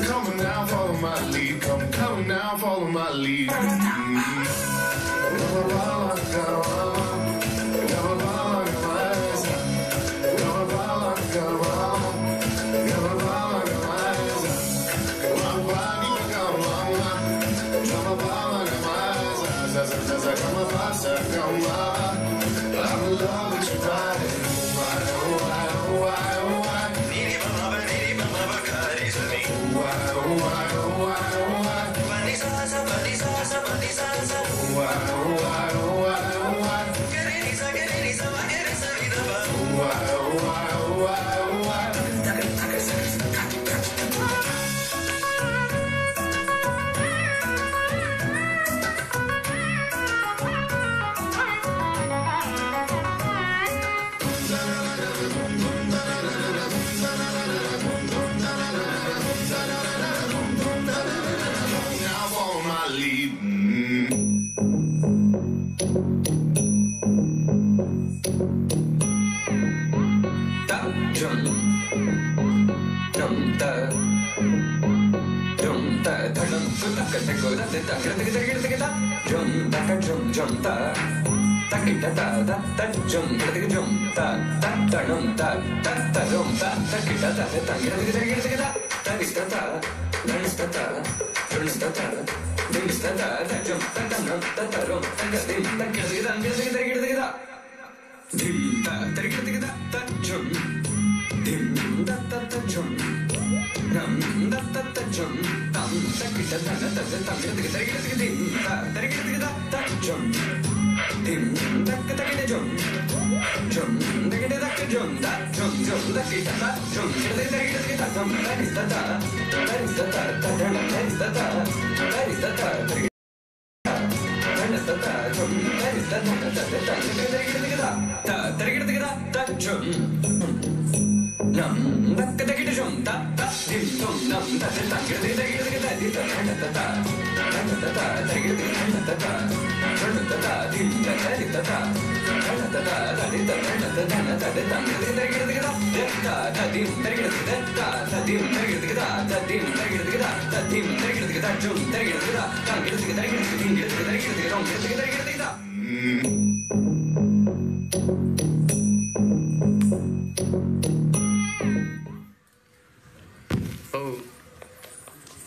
Come now, follow my lead. Come now, follow my lead.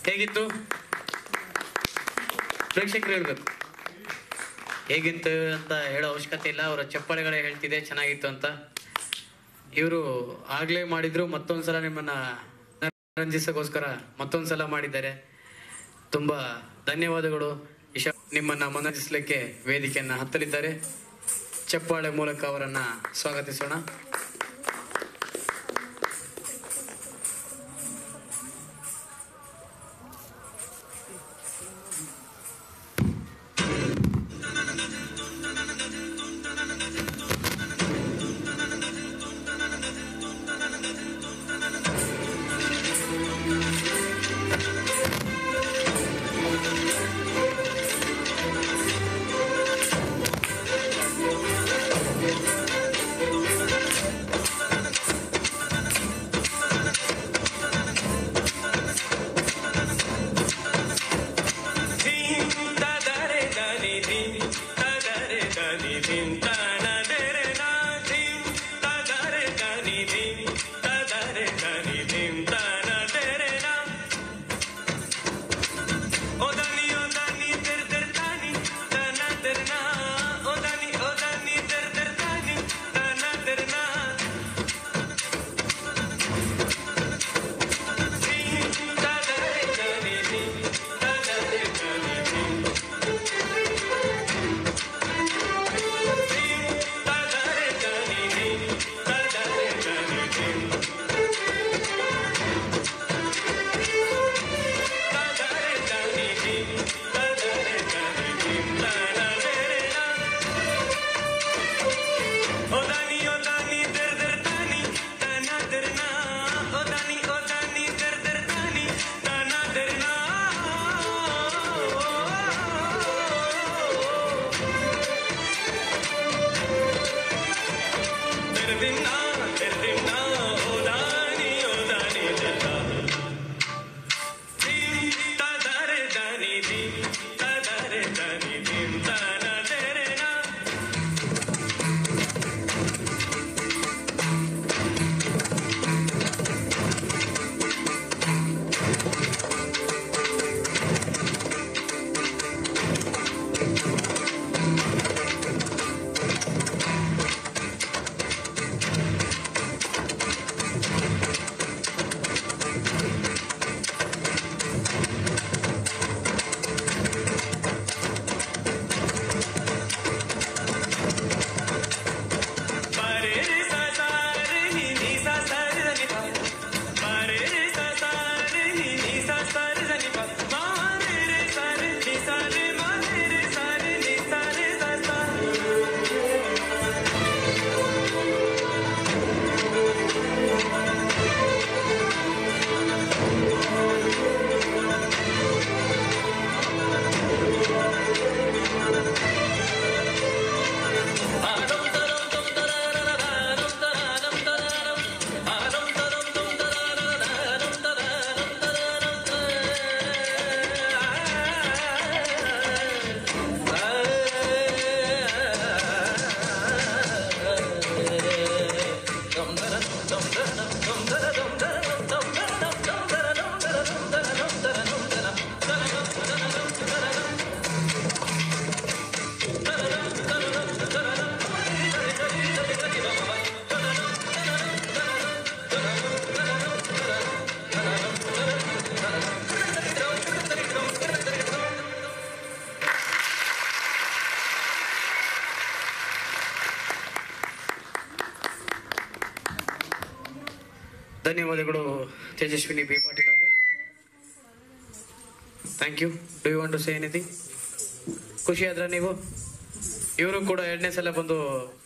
ಹೇಗಿತ್ತು ಪ್ರೇಕ್ಷಕರು ಹೇಳ್ಬೇಕು. ಹೇಗಿತ್ತು ಅಂತ ಹೇಳೋ ಅವಶ್ಯಕತೆ ಇಲ್ಲ, ಅವರ ಚಪ್ಪಾಳೆಗಳೇ ಹೇಳ್ತಿದೆ ಚೆನ್ನಾಗಿತ್ತು ಅಂತ. ಇವರು ಆಗ್ಲೇ ಮಾಡಿದ್ರು, ಮತ್ತೊಂದ್ಸಲ ನಿಮ್ಮನ್ನ ರಂಜಿಸೋಗೋಸ್ಕರ ಮತ್ತೊಂದ್ಸಲ ಮಾಡಿದ್ದಾರೆ. ತುಂಬಾ ಧನ್ಯವಾದಗಳು. ನಿಮ್ಮನ್ನ ಮನರಂಜಿಸಲಿಕ್ಕೆ ವೇದಿಕೆಯನ್ನ ಹತ್ತಲಿದ್ದಾರೆ. ಚಪ್ಪಾಳೆ ಮೂಲಕ ಅವರನ್ನ ಸ್ವಾಗತಿಸೋಣ. Oh, ಧನ್ಯವಾದಗಳು ತೇಜಸ್ವಿನಿ ಬಿ ಪಾಟೀಲ್ ಅವರೇ. Thank you. Do you want to say anything? ಖುಷಿ ಆದ್ರ ನೀವು? ಇವರು ಕೂಡ 2ನೇ ಸಲ ಬಂದು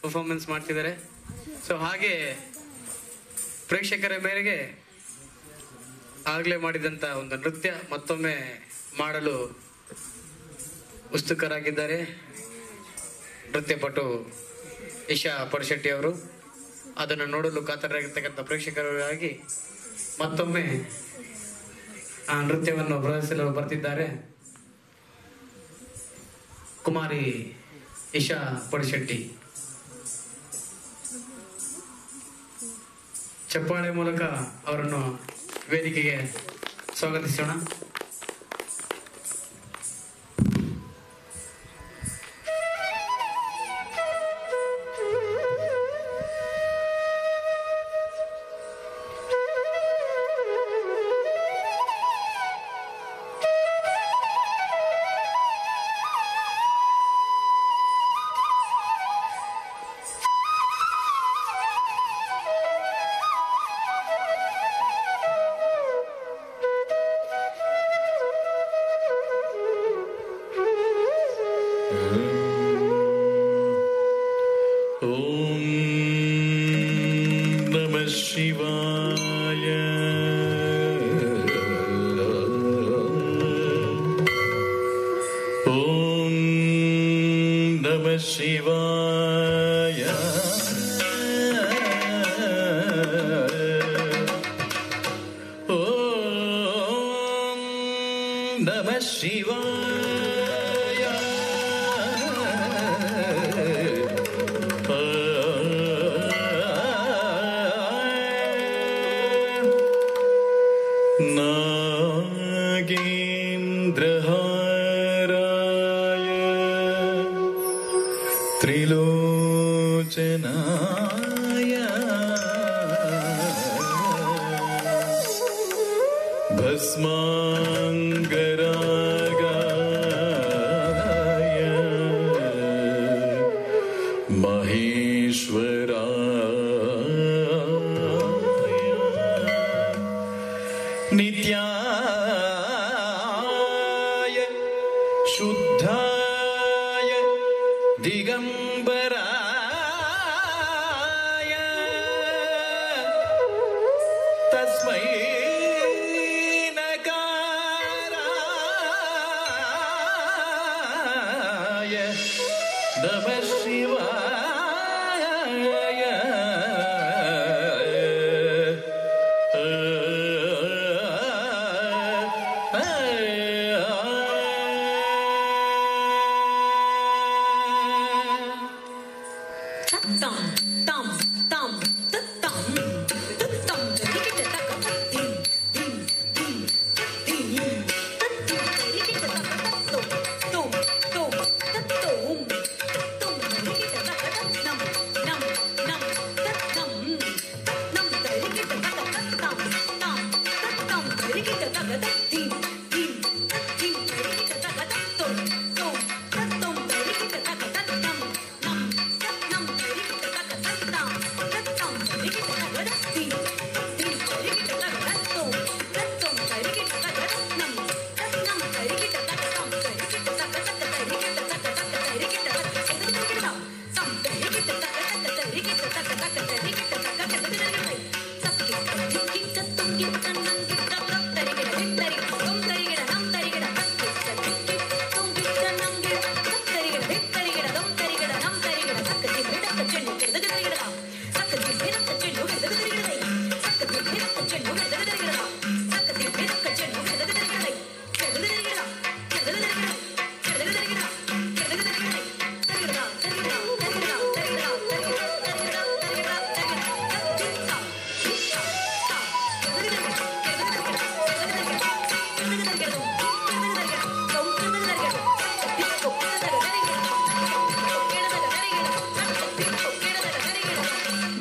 ಪರ್ಫಾರ್ಮೆನ್ಸ್ ಮಾಡ್ತಿದ್ದಾರೆ. ಸೊ ಹಾಗೆ ಪ್ರೇಕ್ಷಕರ ಮೇರೆಗೆ ಆಗಲೇ ಮಾಡಿದಂಥ ಒಂದು ನೃತ್ಯ ಮತ್ತೊಮ್ಮೆ ಮಾಡಲು ಉತ್ಸುಕರಾಗಿದ್ದಾರೆ ನೃತ್ಯಪಟು ಇಶಾ ಪಡಶೆಟ್ಟಿ ಅವರು. ಅದನ್ನು ನೋಡಲು ಕಾತರಾಗಿರ್ತಕ್ಕಂಥ ಪ್ರೇಕ್ಷಕರಿಗಾಗಿ ಮತ್ತೊಮ್ಮೆ ಆ ನೃತ್ಯವನ್ನು ಪ್ರದರ್ಶಿಸಲು ಬರ್ತಿದ್ದಾರೆ ಕುಮಾರಿ ಇಶಾ ಪಡಶೆಟ್ಟಿ. ಚಪ್ಪಾಳೆ ಮೂಲಕ ಅವರನ್ನು ವೇದಿಕೆಗೆ ಸ್ವಾಗತಿಸೋಣ.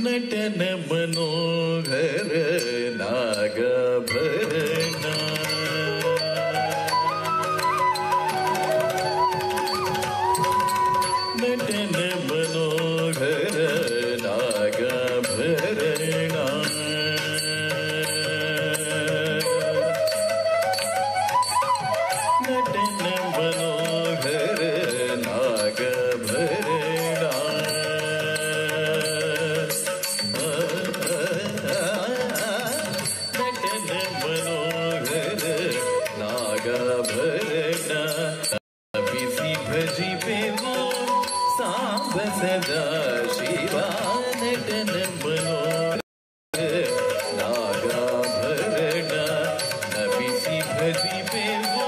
ನಟನ ಮನೋಹರ ನಾಗಭರಣ ನಟನ ಮನೋಹರ ನಾಗಭರಣ ಸಾಂಬ ಸದಾ ಶಿವ ನಟನ ಮನೋಹರ ನಾಗಾಭರಣ ನಮಿಸಿ ಭಜಿಪೆವು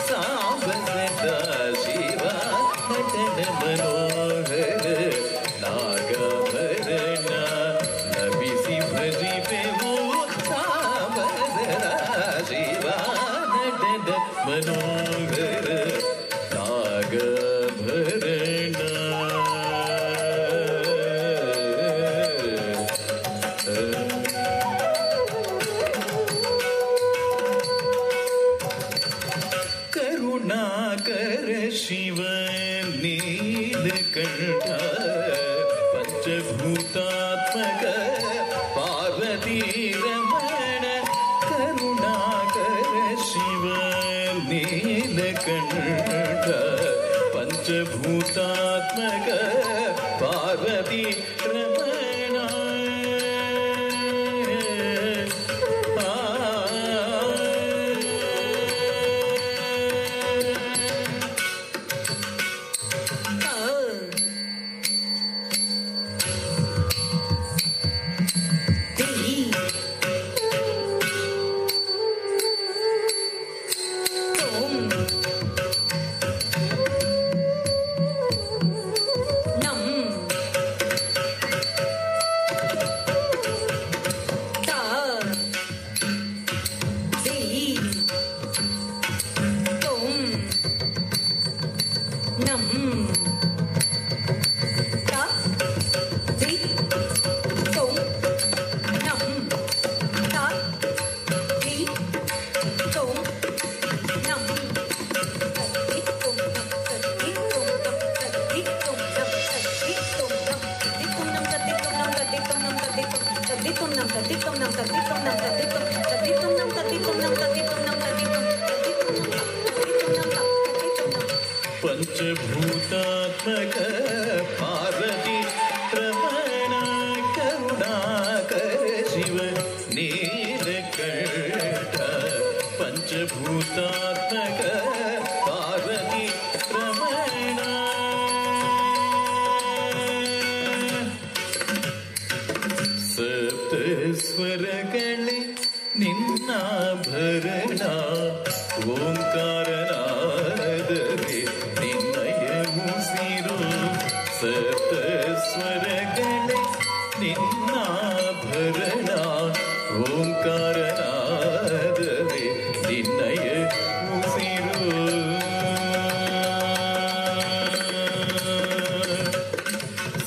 ಸಾಂಬ ಸದಾ ಶಿವ ನಟನ ಮನೋಹರ ನಾಗಾಭರಣ ನಮಿಸಿ ಭಜಿಪೆವು ಸಾಂಬ ಸದಾ ಶಿವ ನಟನ ಮನೋಹರ ನಾಗಾಭರಣ ಕರುಣಾಕರ ಶಿವ ನೀಲಕಂಠ ಪಂಚಭೂತಾತ್ಮಕ ಪಾರ್ವತಿ ರಮಣ ಕರುಣಾಕರ ಶಿವ ನೀಲಕಂಠ ಪಂಚಭೂತಾತ್ಮಕ ಪಾರ್ವತಿ ರಮಣ ಪಂಚಭೂತಾತ್ಮಕ ಪಾರ್ವತಿ ರಮಣ ಕರುಣಾಕರ ಶಿವ ನೀಲಕಂಠ ಪಂಚಭೂತಾತ್ಮಕ ಪಾರ್ವತಿ ರಮಣ ಸಪ್ತ ಸ್ವರಗಳೇ ನಿನ್ನಾಭರಣ ಓಂಕಾರನಾದವೇ ನಿನ್ನಯ ಮುಸಿರು ಸಪ್ತ ಸ್ವರಗಳೇ ನಿನ್ನಾಭರಣ ಓಂಕಾರನಾದವೇ ನಿನ್ನಯ ಮುಸಿರು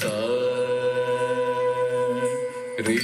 ಸಾ ರೇ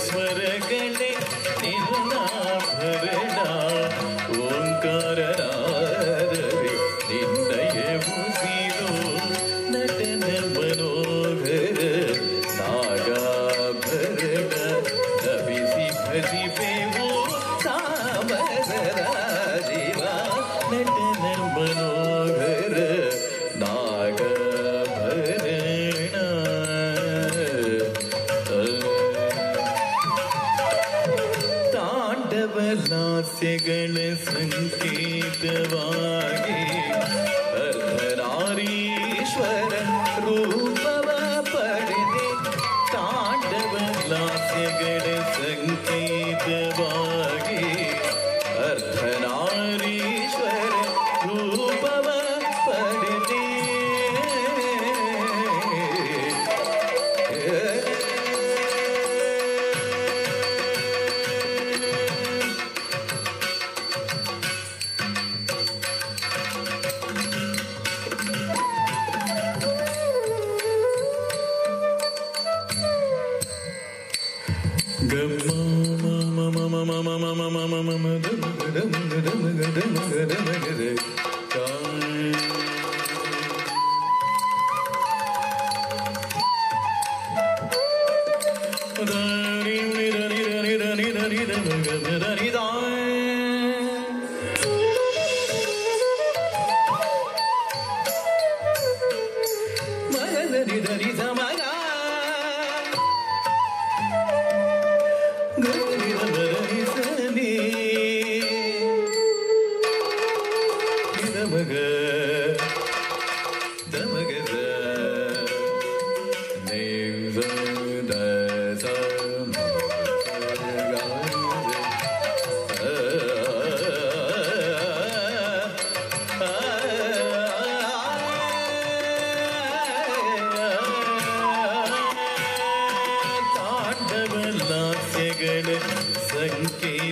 ಸ್ವರಗಳೇ ನಿನ್ನಾಭರಣ ಓಂಕಾರನಾದವೇ ನಿನ್ನಯ ಮುಸಿರು ನಟನ ಮನೋಹರ ನಾಗಾಭರಣ ನಮಿಸಿ ಭಜಿಪೆವು ಸಾಂಬಸರ ಶಿವ ನಟನ ಮನೋಹರ ನಾಗಾಭರಣ ತಾಂಡವಲಾಸ್ಯಗಳ ಸಂಕೇತವಾಗಿ ಅರ್ಧನಾರೀಶ್ವರ ರೂಪವ ಪಡೆದೆ ತಾಂಡವಲಾಸ್ಯಗಳ ಸಂಕೇತವಾಗಿ ಅರ್ಧನಾರೀಶ್ವರ ರೂಪವ ಪಡೆದೆ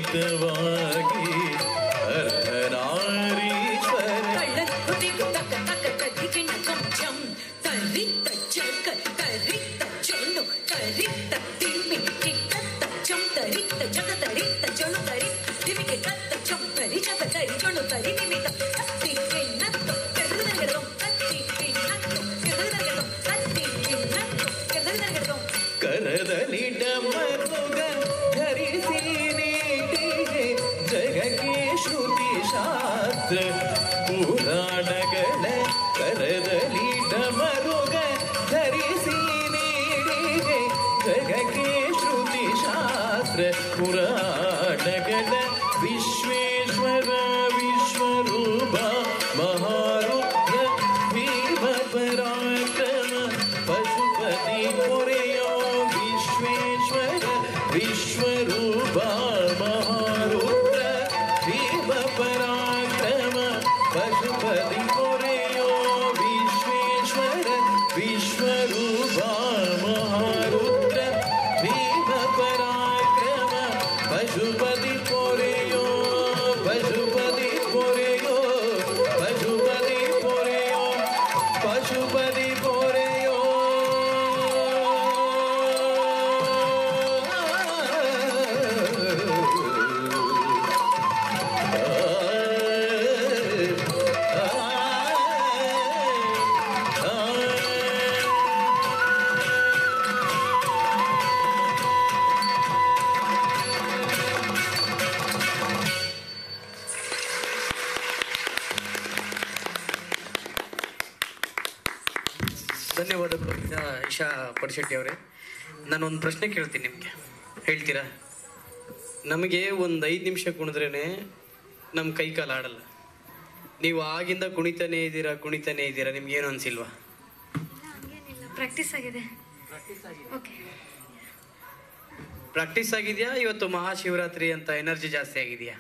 ಸಂಕೇತವಾಗಿ ಅರ್ಧನಾರೀಶ್ವರ ಕರದಲ್ಲಿ ಡಮರುಗ ಧರಿಸಿ ನೀಟಿಗೆ ಜಗಕ್ಕೆ ಶ್ರುತಿ ಶಾಸ್ತ್ರ ಪುರಾಣಗಳ ಕರದಲ್ಲಿ ಡಮರುಗ ಧರಿಸಿ ನೀಡಿಗೆ ಜಗಕ್ಕೆ ಶ್ರುತಿ ಶಾಸ್ತ್ರ ಪುರಾಣಗಳ ವಿಶ್ವೇಶ್ವರ ವಿಶ್ವರೂಪ ಮಹಾರುದ್ರ ಭೀಮ ಪರಾಕ್ರಮ ಪಶುಪತಿ ಪೊರೆಯೋ ವಿಶ್ವೇಶ್ವರ ವಿಶ್ವರೂಪ ಮಹಾರುದ್ರ ಭೀಮ ಪರಾಕ್ರಮ ಪಶುಪತಿ ಪೊರೆಯೋ ವಿಶ್ವೇಶ್ವರ ವಿಶ್ವರೂಪ ಮಹಾರುದ್ರ ಭೀಮ ಪರಾಕ್ರಮ ಪಶುಪತಿ ಪೊರೆಯೋ ಪಶುಪತಿ ಪೊರೆಯೋ ಪಶುಪತಿ ಪೊರೆಯೋ ಪಶುಪತಿ ಪೊರೆಯೋ ಧನ್ಯವಾದಗಳು ಇಶಾ ಪಡಿಶೆಟ್ಟಿ ಅವರೇ. ನಾನೊಂದು ಪ್ರಶ್ನೆ ಕೇಳ್ತೀನಿ, ನಿಮಗೆ ಹೇಳ್ತೀರಾ? ನಮಗೆ ಒಂದು 5 ನಿಮಿಷ ಕುಣಿದ್ರೇ ನಮ್ಮ ಕೈ ಕಾಲು ಆಡಲ್ಲ. ನೀವು ಆಗಿಂದ ಕುಣಿತಾನೇ ಇದ್ದೀರಾ, ನಿಮ್ಗೇನು ಅನಿಸಿಲ್ವಾ? ಪ್ರಾಕ್ಟೀಸ್ ಆಗಿದೆ. ಪ್ರಾಕ್ಟೀಸ್ ಆಗಿದೆಯಾ? ಇವತ್ತು ಮಹಾಶಿವರಾತ್ರಿ ಅಂತ ಎನರ್ಜಿ ಜಾಸ್ತಿ ಆಗಿದೆಯಾ?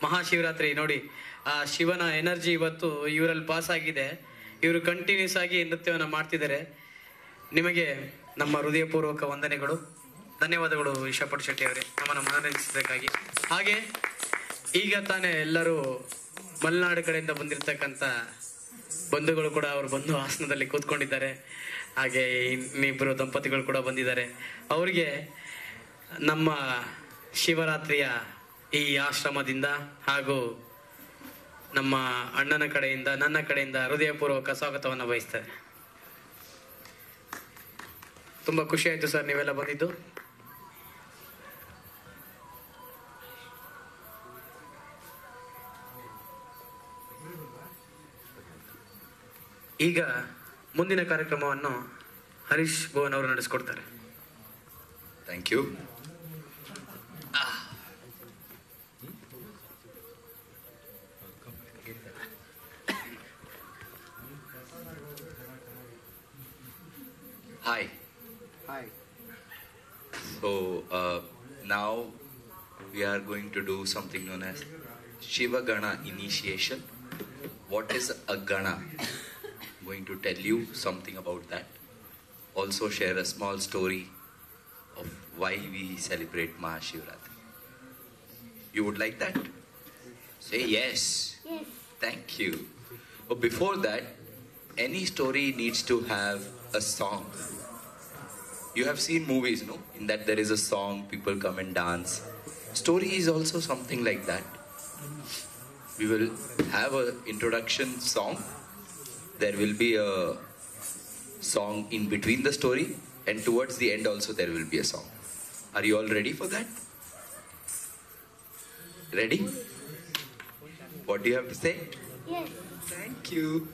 ಮಹಾಶಿವರಾತ್ರಿ ನೋಡಿ, ಆ ಶಿವನ ಎನರ್ಜಿ ಇವತ್ತು ಇವರಲ್ಲಿ ಪಾಸ್ ಆಗಿದೆ. ಇವರು ಕಂಟಿನ್ಯೂಸ್ ಆಗಿ ನೃತ್ಯವನ್ನು ಮಾಡ್ತಿದ್ದಾರೆ. ನಿಮಗೆ ನಮ್ಮ ಹೃದಯಪೂರ್ವಕ ವಂದನೆಗಳು, ಧನ್ಯವಾದಗಳು ಇಶಾ ಪಡಿಶೆಟ್ಟಿ ಅವರೇ, ನಮ್ಮನ್ನು ಮನರಂಜಿಸಬೇಕಾಗಿ. ಹಾಗೆ ಈಗ ತಾನೇ ಎಲ್ಲರೂ ಮಲೆನಾಡು ಕಡೆಯಿಂದ ಬಂದಿರತಕ್ಕಂಥ ಬಂಧುಗಳು ಕೂಡ ಅವರು ಬಂದು ಆಸನದಲ್ಲಿ ಕೂತ್ಕೊಂಡಿದ್ದಾರೆ. ಹಾಗೆ ಇನ್ನಿಬ್ಬರು ದಂಪತಿಗಳು ಕೂಡ ಬಂದಿದ್ದಾರೆ. ಅವರಿಗೆ ನಮ್ಮ ಶಿವರಾತ್ರಿಯ ಈ ಆಶ್ರಮದಿಂದ ಹಾಗೂ ನಮ್ಮ ಅಣ್ಣನ ಕಡೆಯಿಂದ, ನನ್ನ ಕಡೆಯಿಂದ ಹೃದಯಪೂರ್ವಕ ಸ್ವಾಗತವನ್ನು ಬಯಸ್ತಾರೆ. ತುಂಬ ಖುಷಿ ಆಯಿತು ಸರ್ ನೀವೆಲ್ಲ ಬಂದಿದ್ದು. ಈಗ ಮುಂದಿನ ಕಾರ್ಯಕ್ರಮವನ್ನು ಹರೀಶ್ ಭುವನ್ ಅವರು ನಡೆಸಿಕೊಡ್ತಾರೆ. Thank you. Hi. Hi. So now we are going to do something known as Shiva Gana initiation. What is a Gana? I'm going to tell you something about that. Also share a small story of why we celebrate Mahashivratri. You would like that? Say yes. Yes. Thank you. But before that, any story needs to have a song. You have seen movies, no? In that there is a song, people come and dance. Story is also something like that. We will have an introduction song. There will be a song in between the story, and towards the end also there will be a song. Are you all ready for that? Ready? What do you have to say? Yes. Thank you.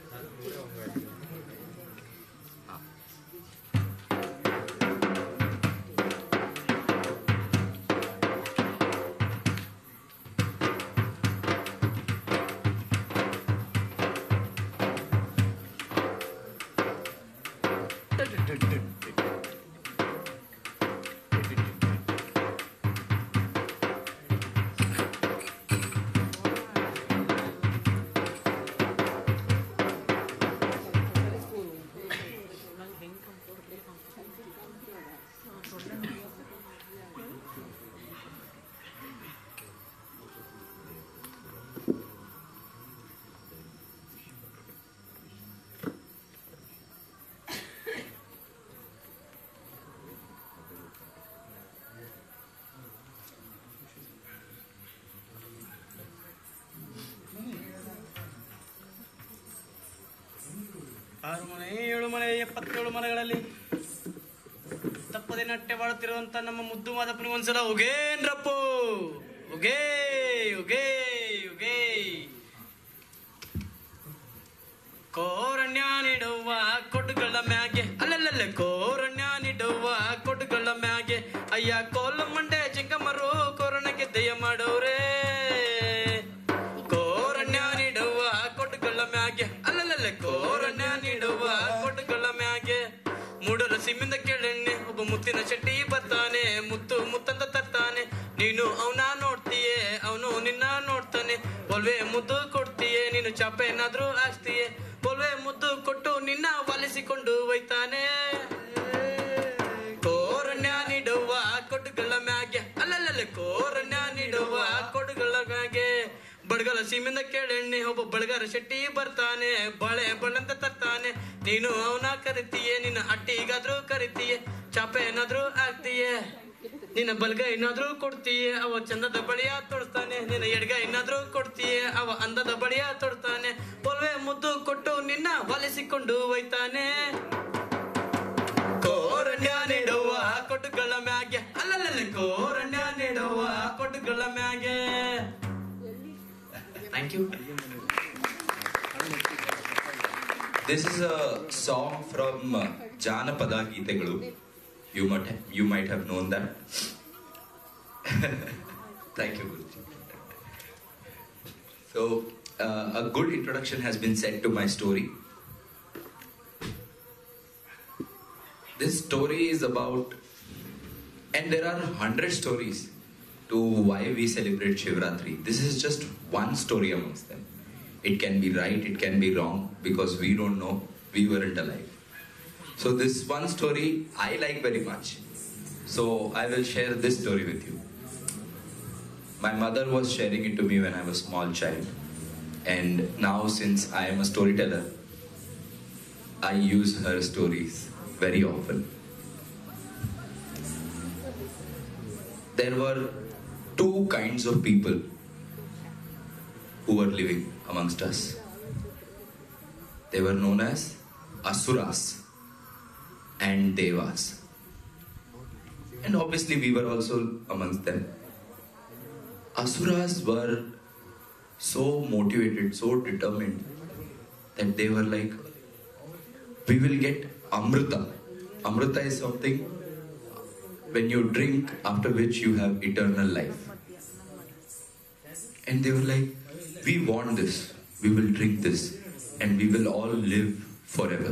ಆರು ಮನೆ ಏಳು ಮನೆ 77 ಮನೆಗಳಲ್ಲಿ ತಪ್ಪದೆ ನಟ್ಟೆ ಬಾಳುತ್ತಿರುವಂತ ನಮ್ಮ ಮುದ್ದು ಮಾದಪ್ಪನಿಗೆ ಒಂದ್ಸಲ ಉಗೇನ್ರಪ್ಪು ಉಗೇ ಉಗೇ ಉಗೇ ಕೋರಣ್ಯ ನೀಡುವ ಕೊಡುಗಳ ಮ್ಯಾಗೆ ಅಲ್ಲಲ್ಲೇ ಕೋರಣ್ಯ ನೀಡುವ ಕೊಡುಗಳ ಮ್ಯಾಗೆ ಅಯ್ಯ ಕೋಲ ಮಂಡೆ ಚಿಂಕಮ್ಮರು ಕೋರಣಕ್ಕೆ ದಯ ಮಾಡೋರೇ ಕೋರಣ್ಯ ನೀಡುವ ಕೊಡುಗಳ ಮ್ಯಾಗೆ ಅಲ್ಲಲ್ಲೇ ಕೋರಣ್ಯ ನೀಡುವ ಕೊಡುಗಳ ಮ್ಯಾಗೆ ಮೂಡರ ಸಿಮ್ಮಿಂದ ಕೇಳೆಣ್ಣೆ ಒಬ್ಬ ಮುತ್ತಿನ ಶೆಟ್ಟಿ ಬರ್ತಾನೆ ಮುತ್ತು ಮುತ್ತಂತ ತರ್ತಾನೆ ನೀನು ಅವನ ನೋಡ್ತೀಯೇ ಅವನು ನಿನ್ನ ನೋಡ್ತಾನೆ ಒಲ್ವೆ ಮುದ್ದು ಕೊಡ್ತೀಯೇ ನೀನು ಚಾಪೆ ಏನಾದ್ರೂ ಹಾಕ್ತೀಯೇ ಒಲ್ವೆ ಮುದ್ದು ಕೊಟ್ಟು ನಿನ್ನ ವಾಲಿಸಿಕೊಂಡು ಒಯ್ತಾನೆ ಕೋರಣ್ಯ ನೀಡುವ ಕೊಡುಗಳ ಮ್ಯಾಗೆ ಅಲ್ಲಲ್ಲೇ ಕೋರಣ್ಯ ನೀಡುವ ಕೊಡುಗಳ ಮ್ಯಾಗೆ ಬಡಗಲ ಸೀಮೆಂದ ಕೇಳೆಣ್ಣೆ ಒಬ್ಬ ಬಡಗರ ಶೆಟ್ಟಿ ಬರ್ತಾನೆ ಬಳೆ ಬಳ್ಳಂತ ತರ್ತಾನೆ ನೀನು ಅವನ ಕರಿತೀಯೇ ನಿನ್ನ ಅಟ್ಟಿಗಾದ್ರೂ ಕರಿತೀಯೇ ಚಾಪೆ ಏನಾದ್ರೂ ಹಾಕ್ತೀಯೇ ನಿನ್ನ ಬಲ್ಗ ಏನಾದ್ರೂ ಕೊಡ್ತೀಯೇ ಅವ ಚಂದದ ಬಳಿಯ ತೊಡ್ತಾನೆ ನಿನ್ನ ಎಡ್ಗ ಏನಾದ್ರೂ ಕೊಡ್ತೀಯೇ ಅವ ಅಂದದ ಬಳಿಯ ತೊಡ್ತಾನೆ ಒಲ್ವೆ ಮುದ್ದು ಕೊಟ್ಟು ನಿನ್ನ ವಾಲಿಸಿಕೊಂಡು ಒಯ್ತಾನೆ ಕೋರಣ್ಯ ನೀಡುವ ಕೊಡುಗಳ ಮ್ಯಾಗೆ ಅಲ್ಲಲ್ಲೇ ಕೋರಣ್ಯ ನೀಡುವ ಕೊಡುಗಳ ಮ್ಯಾಗೆ. Thank you. This is a song from Janapada Geetegalu. You might have known that. Thank you, Guruji. So, a good introduction has been said to my story. This story is about, and there are 100 stories to why we celebrate ShivRathiri. This is just one story amongst them. It can be right, it can be wrong, because we don't know, we weren't alive. So this one story I like very much. So I will share this story with you. My mother was sharing it to me when I was a small child. And now since I am a storyteller, I use her stories very often. There were two kinds of people who were living amongst us. They were known as Asuras and Devas. And obviously we were also amongst them. Asuras were so motivated, so determined that they were like, we will get Amrita. Amrita is something when you drink, after which you have eternal life. And they were like, we want this, we will drink this, and we will all live forever.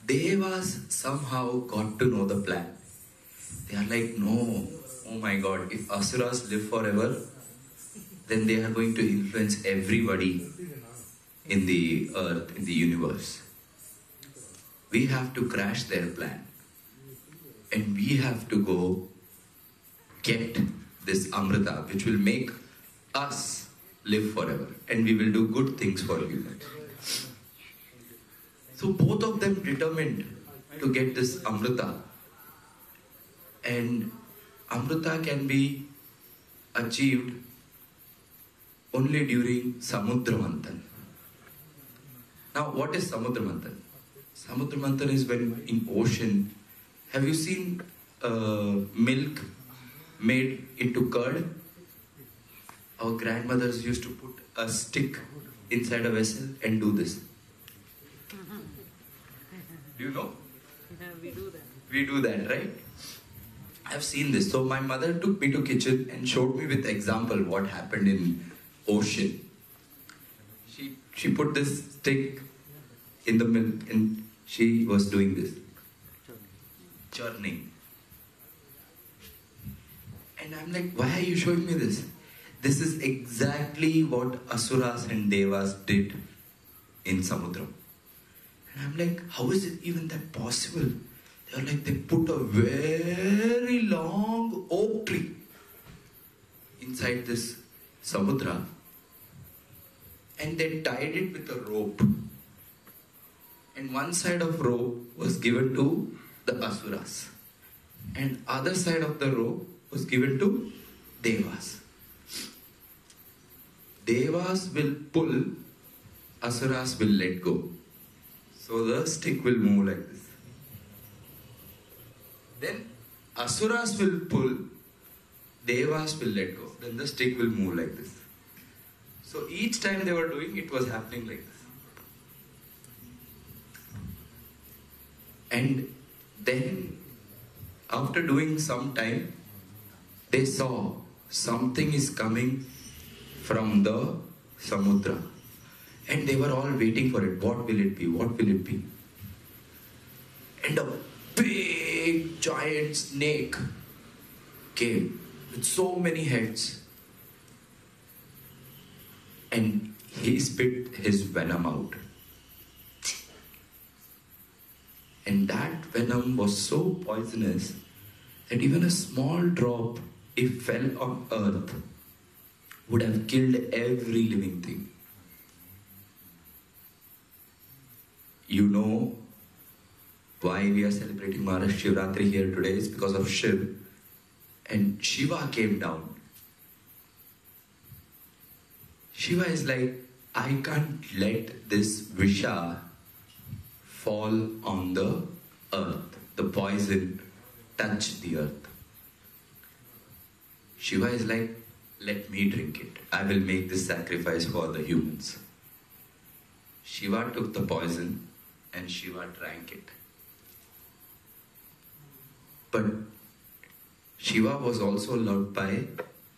Devas somehow got to know the plan. They are like, no, oh my god, if Asuras live forever, then they are going to influence everybody in the earth, in the universe. We have to crash their plan. And we have to go get this Amrita, which will make us live forever. And we will do good things for you. So both of them determined to get this Amrita. And Amrita can be achieved only during Samudra Manthan. Now, what is Samudra Manthan? Samudra Manthan is when in ocean, have you seen milk made into curd? Our grandmothers used to put a stick inside a vessel and do this. Do you know? Yeah, we do that. We do that, right? I've seen this. So my mother took me to kitchen and showed me with example what happened in ocean. She put this stick in the milk and she was doing this. Churning. And I'm like, why are you showing me this? This is exactly what Asuras and Devas did in Samudra. And I'm like, how is it even that possible? They're like, they put a very long oak tree inside this Samudra and they tied it with a rope. And one side of rope was given to the Asuras and other side of the rope was given to Devas. Devas will pull, Asuras will let go. So the stick will move like this. Then Asuras will pull, Devas will let go. Then the stick will move like this. So each time they were doing, it was happening like this. And then after doing some time, they saw something is coming from the Samudra. And they were all waiting for it. What will it be? What will it be? And a big giant snake came with so many heads. And he spit his venom out. And that venom was so poisonous that even a small drop, if fell on earth, would have killed every living thing. You know why we are celebrating ShivRathiri here today is because of Shiv. And Shiva came down. Shiva is like, I can't let this Visha fall on the earth. The poison touch the earth. Shiva is like, let me drink it. I will make this sacrifice for the humans. Shiva took the poison and Shiva drank it. But Shiva was also loved by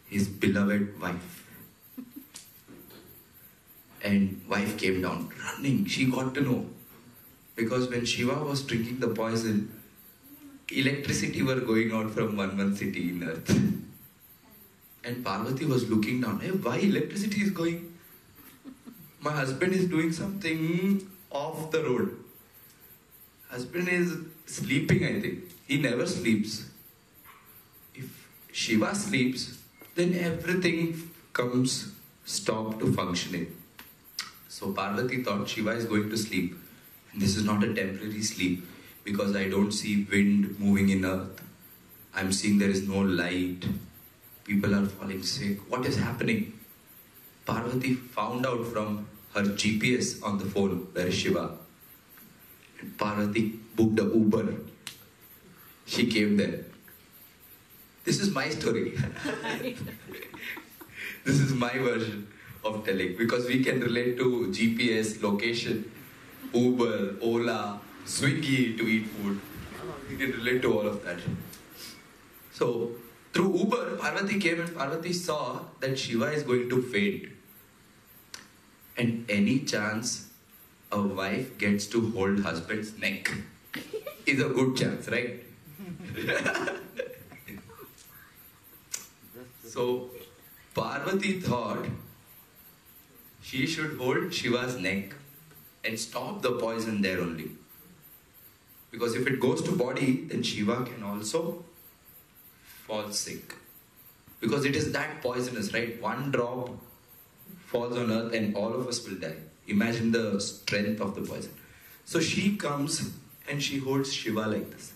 his beloved wife. And wife came down running. She got to know. Because when Shiva was drinking the poison, electricity were going out from one city in earth. And Parvati was looking down. Hey, why electricity is going? My husband is doing something off the road. Husband is sleeping, I think. He never sleeps. If Shiva sleeps, then everything comes stop to functioning. So Parvati thought Shiva is going to sleep. And this is not a temporary sleep because I don't see wind moving in earth. I'm seeing there is no light. People are falling sick. What is happening? Parvati found out from her GPS on the phone, where is Shiva? And Parvati booked a Uber. She came there. This is my story. This is my version of telling because we can relate to GPS, location, Uber, Ola, Swiggy to eat food. We can relate to all of that. So, through Uber, Parvati came and Parvati saw that Shiva is going to faint. And any chance a wife gets to hold husband's neck is a good chance, right? So, Parvati thought she should hold Shiva's neck and stop the poison there only. Because if it goes to body, then Shiva can also fall sick. Because it is that poisonous, right? One drop falls on earth and all of us will die. Imagine the strength of the poison. So she comes and she holds Shiva like this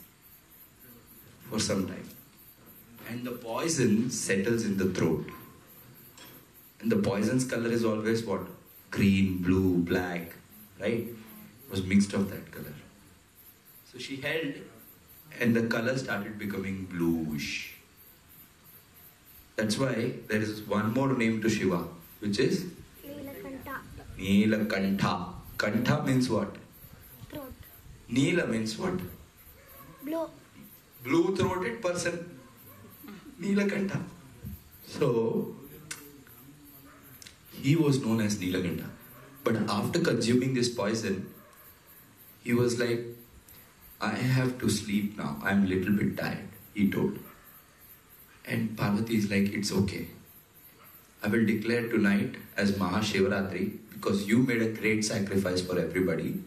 for some time. And the poison settles in the throat. And the poison's color is always what? Green, blue, black, right? It was mixed of that color. So she held, and the color started becoming bluish. That's why there is one more name to Shiva, which is Neelakantha. Kantha means what? Throat. Neela means what? Blue. Blue-throated person. Neelakantha. So, he was known as Neelakantha. But after consuming this poison, he was like, I have to sleep now. I'm a little bit tired, he told. And Parvati is like, it's okay. I will declare tonight as ShivRathiri because you made a great sacrifice for everybody.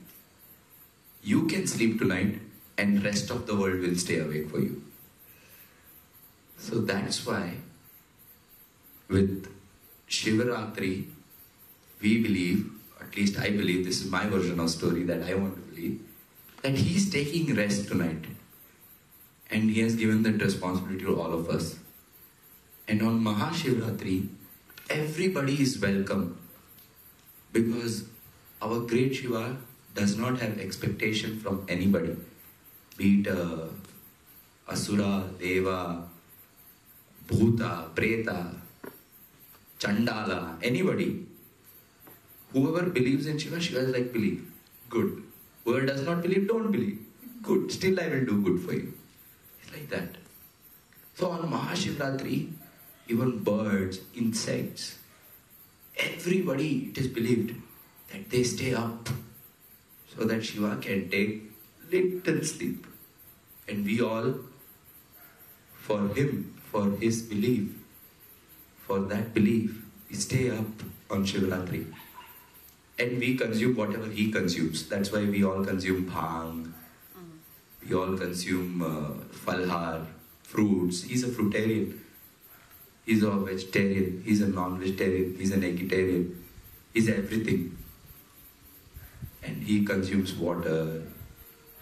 You can sleep tonight and rest of the world will stay awake for you. So that's why with ShivRathiri, we believe, at least I believe, this is my version of story that I want to believe, that he's taking rest tonight. And he has given that responsibility to all of us. And on ShivRathiri, everybody is welcome because our great Shiva does not have expectation from anybody, be it Asura, Deva, Bhuta, Preta, Chandala, anybody. Whoever believes in Shiva, Shiva is like, believe. Good. Whoever does not believe, don't believe. Good. Still I will do good for you. It's like that. So on ShivRathiri, even birds, insects, everybody, it is believed that they stay up so that Shiva can take little sleep. And we all, for him, for his belief, for that belief, we stay up on ShivRathiri. And we consume whatever he consumes. That's why we all consume bhang. We all consume falhar, fruits. He's a fruitarian. He's a vegetarian. He's a non-vegetarian. He's an eggitarian. He's everything. And he consumes water.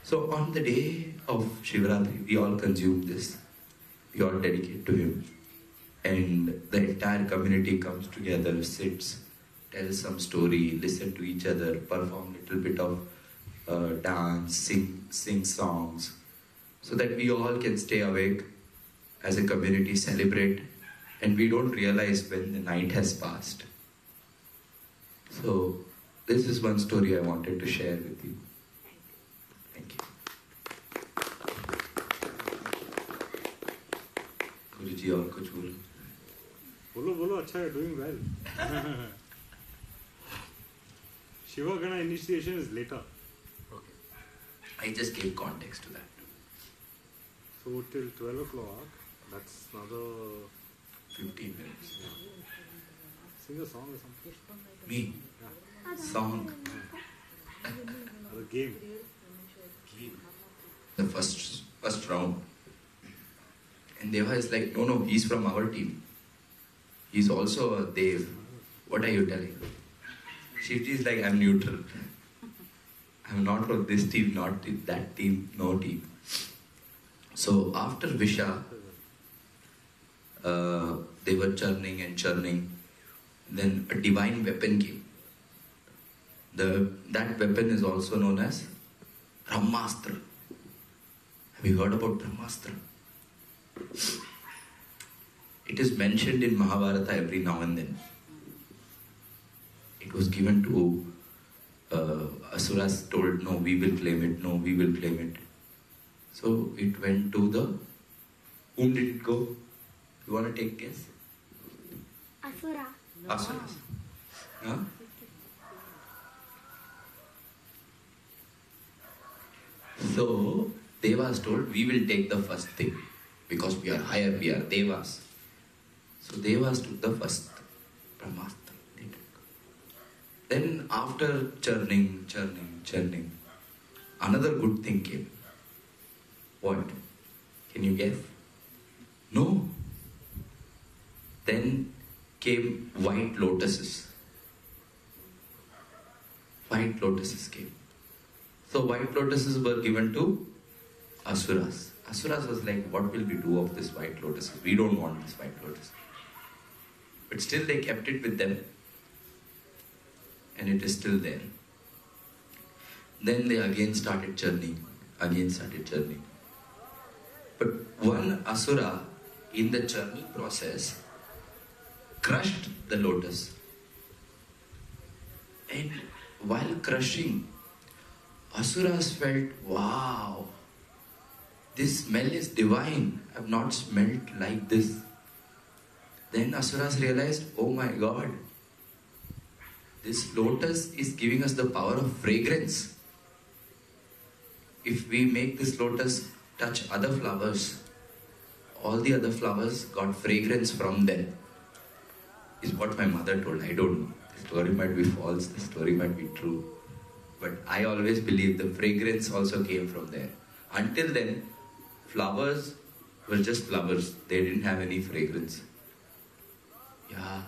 So on the day of ShivRathiri, we all consume this. We all dedicate to him. And the entire community comes together, sits, tells some story, listen to each other, perform a little bit of dance, sing songs, so that we all can stay awake as a community, celebrate, and we don't realize when the night has passed. So this is one story I wanted to share with you. Thank you. Guruji, और कुछ बोलो? बोलो बोलो, अच्छा है, doing well. Shiva Gana initiation is later. Okay. I just gave context to that. So till 12 o'clock, that's another 15 minutes. sing a song or something. Me? Yeah. Song. Or a game. The first round. And Deva is like, no, he's from our team. He's also a Dev. What are you telling? Shivji is like, I'm neutral. I'm not from this team, not that team, no team. So after Visha, they were churning and churning. Then a divine weapon came. That weapon is also known as Brahmastra. Have you heard about Brahmastra? It is mentioned in Mahabharata every now and then. It was given to Asuras told, no, we will claim it, no, we will claim it. So it went to the... Whom did it go? You want to take a guess? Asura. Asuras. Huh? So Devas told, we will take the first thing because we are higher, we are Devas. So Devas took the first Brahmastra. Then after churning, another good thing came. What? Can you guess? No. Then came white lotuses. White lotuses came. So white lotuses were given to Asuras. Asuras was like, what will we do of this white lotus? We don't want this white lotus. But still they kept it with them. And it is still there. Then they again started churning. But one Asura in the churning process crushed the lotus. And while crushing, Asuras felt, wow, this smell is divine. I have not smelled like this. Then Asuras realized, oh my God, this lotus is giving us the power of fragrance. If we make this lotus touch other flowers, all the other flowers got fragrance from them. Is what my mother told. I don't know. The story might be false, the story might be true. But I always believe the fragrance also came from there. Until then, flowers were just flowers. They didn't have any fragrance. Yeah,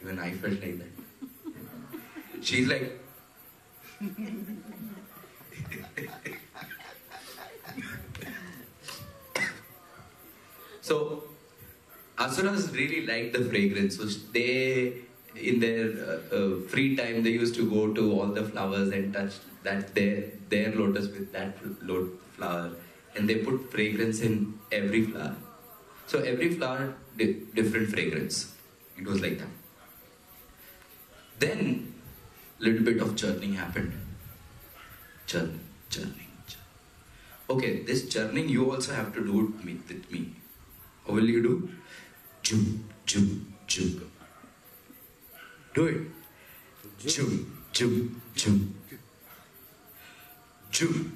even I felt like that. She's like, so Asuras really liked the fragrance. So they, in their free time, they used to go to all the flowers and touch that their lotus with that flower, and they put fragrance in every flower. So every flower different fragrance. It was like that. Then little bit of churning happened. Churning. Okay, this churning you also have to do with me. How will you do? Jum. Do it. Jum.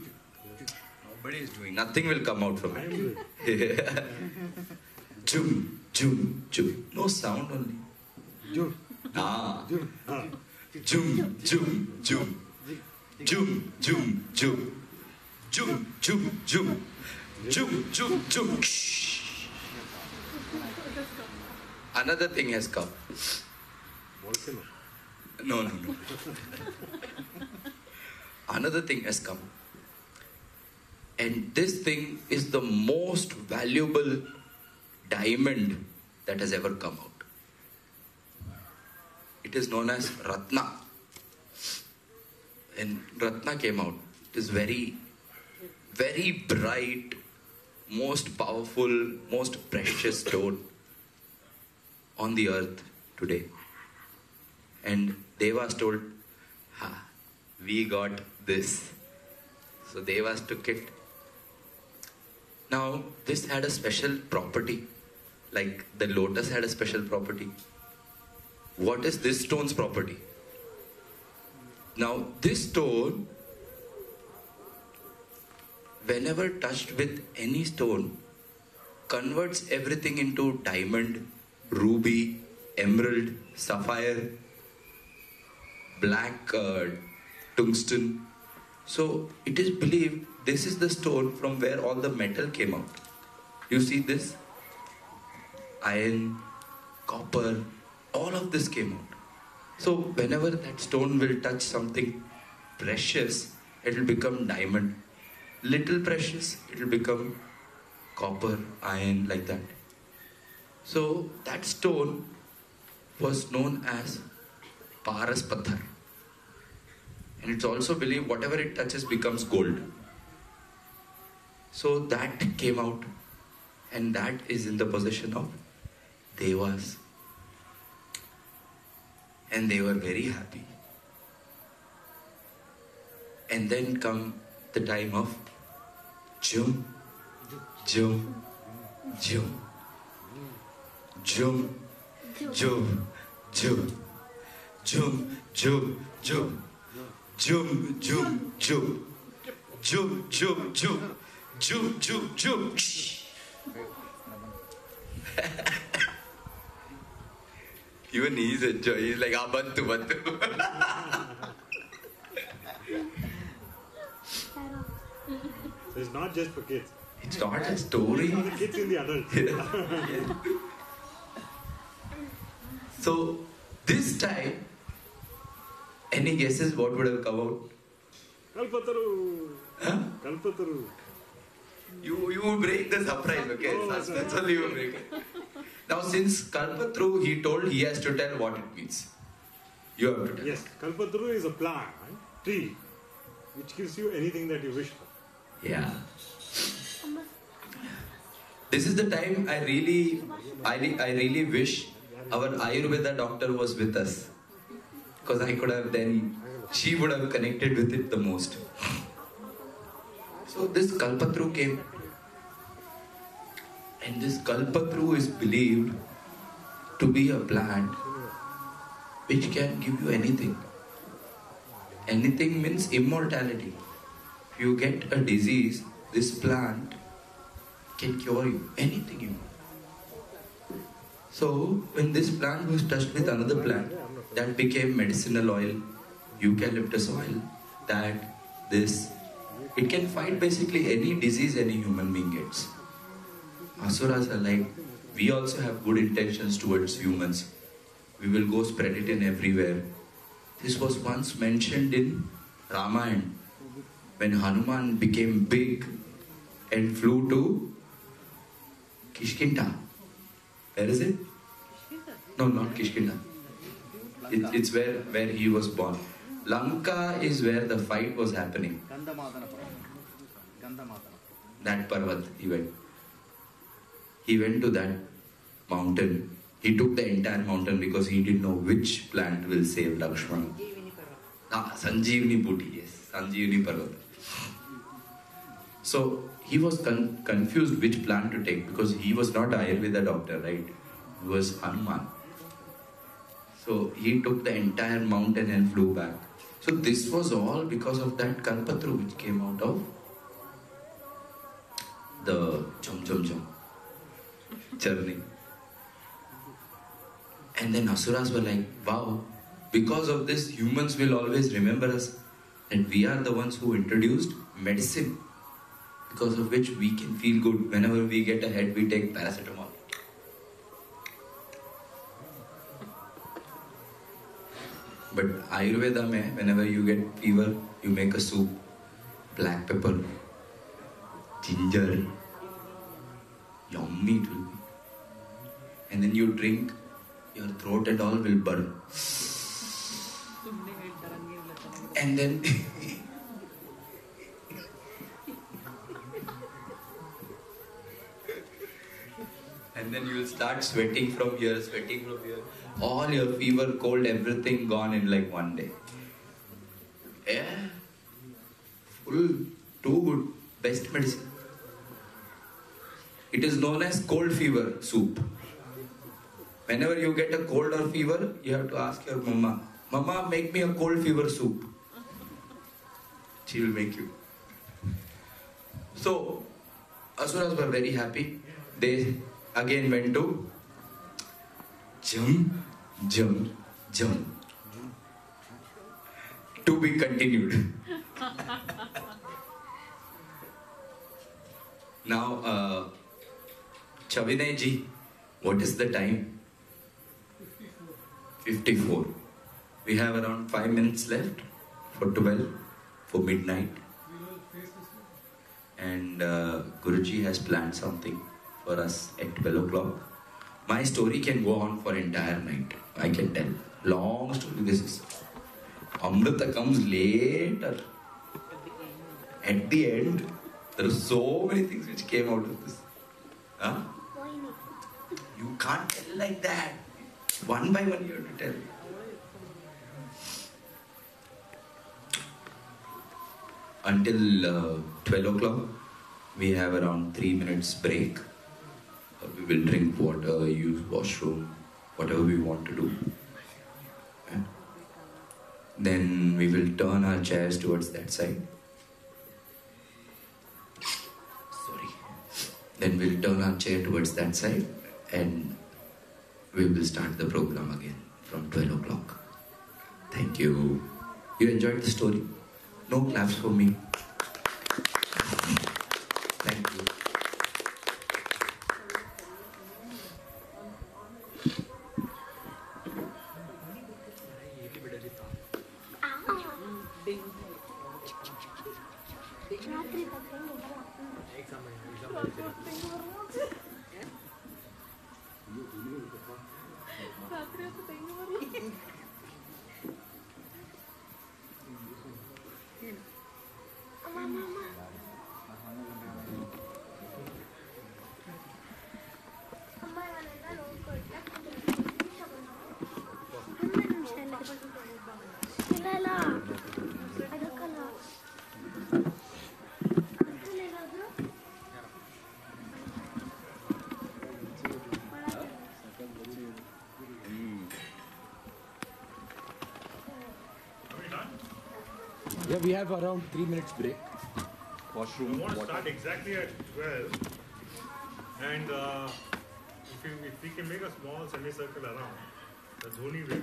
Nobody is doing. Nothing will come out from it. Jum. No sound only. Jum. Ah. Jum. Jum. Another thing has come. Volcano. No. Another thing has come. And this thing is the most valuable diamond that has ever come out. It is known as Ratna. And Ratna came out. It is very, very bright, most powerful, most precious stone on the earth today. And Devas told, we got this. So Devas took it. Now, this had a special property. Like the lotus had a special property. What is this stone's property? Now, this stone, whenever touched with any stone, converts everything into diamond, ruby, emerald, sapphire, black tungsten. So, it is believed this is the stone from where all the metal came out. You see this? Iron, copper, all of this came out. So whenever that stone will touch something precious, it will become diamond. Little precious, it will become copper, iron, like that. So that stone was known as Paras Pathar. And it's also believed whatever it touches becomes gold. So that came out, and that is in the possession of Devas. And they were very happy. And then come the time of Jum. Even he's enjoying. He's like, bantu. So it's not just for kids. It's not a story. For the kids and the adults. So, this time, any guesses what would have come out? Kalpataru. Huh? Kalpataru. You break the surprise, okay? Suspense only you break it. Now, since Kalpatru, he told he has to tell what it means. You have to tell. Yes, Kalpataru is a plant, tree, which gives you anything that you wish for. Yeah. This is the time I really wish our Ayurveda doctor was with us. Because I could have then, she would have connected with it the most. So this Kalpatru came. And this Kalpatru is believed to be a plant which can give you anything. Anything means immortality. If you get a disease, this plant can cure you. Anything you want. So, when this plant was touched with another plant, that became medicinal oil, eucalyptus oil, it can fight basically any disease any human being gets. Asuras are like, we also have good intentions towards humans. We will go spread it in everywhere. This was once mentioned in Ramayana when Hanuman became big and flew to Kishkinda. Where is it? No, not Kishkinda. It's where he was born. Lanka is where the fight was happening. That Parvat he went. He went to that mountain. He took the entire mountain because he didn't know which plant will save Lakshmana. Sanjeevani Booty, yes. Sanjeevani Parvat. So he was confused which plant to take because he was not Ayurveda doctor, right? He was Hanuman. So he took the entire mountain and flew back. So this was all because of that Kalpatru which came out of the journey. And then Asuras were like, wow, because of this humans will always remember us and we are the ones who introduced medicine because of which we can feel good. Whenever we get a head, we take paracetamol. But Ayurveda mein, whenever you get fever, you make a soup, black pepper, ginger, yummy it will be. And then you drink, your throat and all will burn. And then and then you will start sweating from here. All your fever, cold, everything gone in like one day. Yeah. Full, too good. Best medicine. It is known as cold fever soup. Whenever you get a cold or fever, you have to ask your mama, Mama, make me a cold fever soup. She will make you. So, Asuras were very happy. They again went to jump. To be continued. Now, Chavinay ji, what is the time? 54. We have around 5 minutes left for 12, for midnight. And Guruji has planned something for us at 12 o'clock. My story can go on for entire night. I can tell. Long story this is. Amrita comes later. At the end, there are so many things which came out of this. Huh? You can't tell like that. One by one you have to tell. Until 12 o'clock, we have around 3 minutes break. We will drink water, use washroom, whatever we want to do. Yeah. Then we will turn our chairs towards that side. Sorry. Then we'll turn our chair towards that side and we will start the program again from 12 o'clock. Thank you. You enjoyed the story? No claps for me. Thank you. Yeah, we have around 3 minutes break. I Washroom, want to water. start exactly at 12. And if we can make a small semicircle around the Dhoni way,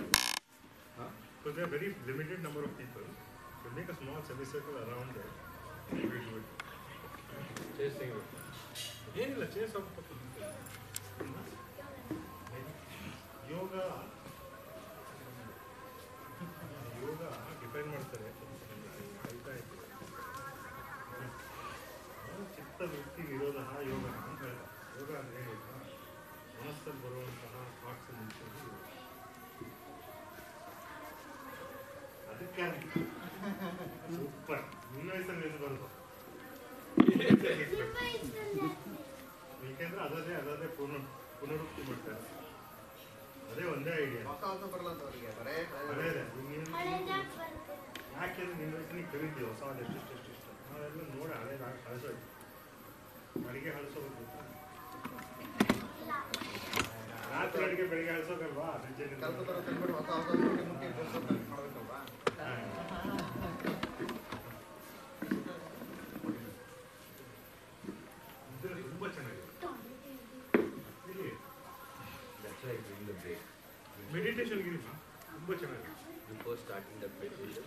because there are very limited number of people, so make a small semicircle around there. We do it. Chasing it. ಏನಿಲ್ಲ chase ಯೋಗ depend ಮಾಡ್ತಾರೆ ಆಯ್ತಾ ಇತ್ತು ಚಿತ್ತ ವೃತ್ತಿ ವಿರೋಧ ಯೋಗ ಅಂತ ಯೋಗ ಅಂದ್ರೆ ಏನಿಲ್ಲ ಮನಸ್ಸಲ್ಲಿ ಬರುವಂತಹ ಥಾಟ್ಸ್ ನಿಲ್ಸೋದು ಅದಕ್ಕೆ ಸೂಪರ್ ನಿನ್ನ ವಯಸ್ಸಲ್ಲಿ ನಿಲ್ಸಿ ಬರೋದು ಏಕೆಂದ್ರೆ ಅದದೇ ಪುನರುಕ್ತಿ ಮಾಡ್ತಾರೆ ಅದೇ ಒಂದೇ ಐಡಿಯಾ ಯಾಕೆಂದ್ರೆ ನಿನ್ನ ವಯಸ್ಸಲ್ಲಿ ಕಲಿತೀವಿ ಹೊಸ ಎಷ್ಟು ನಾವೆಲ್ಲ ನೋಡಿ ಹಳೇದು ಹಳಸೋಯ್ತು ಅಡಿಗೆ ಹಳಸೋಬೇಕು ರಾತ್ರಿ ಅಡಿಗೆ ಬೆಳಿಗ್ಗೆ ಹಳಸೋಕಲ್ವಾ ತುಂಬಾ ಚೆನ್ನಾಗಿದೆ ಮೆಡಿಟೇಷನ್ ಗಿರಿ ತುಂಬಾ ಚೆನ್ನಾಗಿದೆ Before starting the meditation.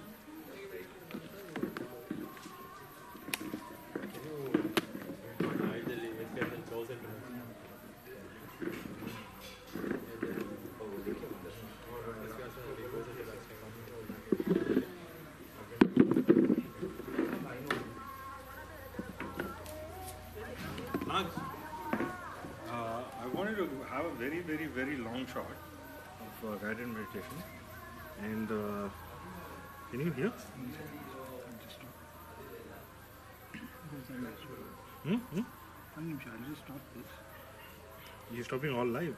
I wanted to have a very, very, very long shot of guided meditation. And can you hear? I'll just stop this. You're stopping all live.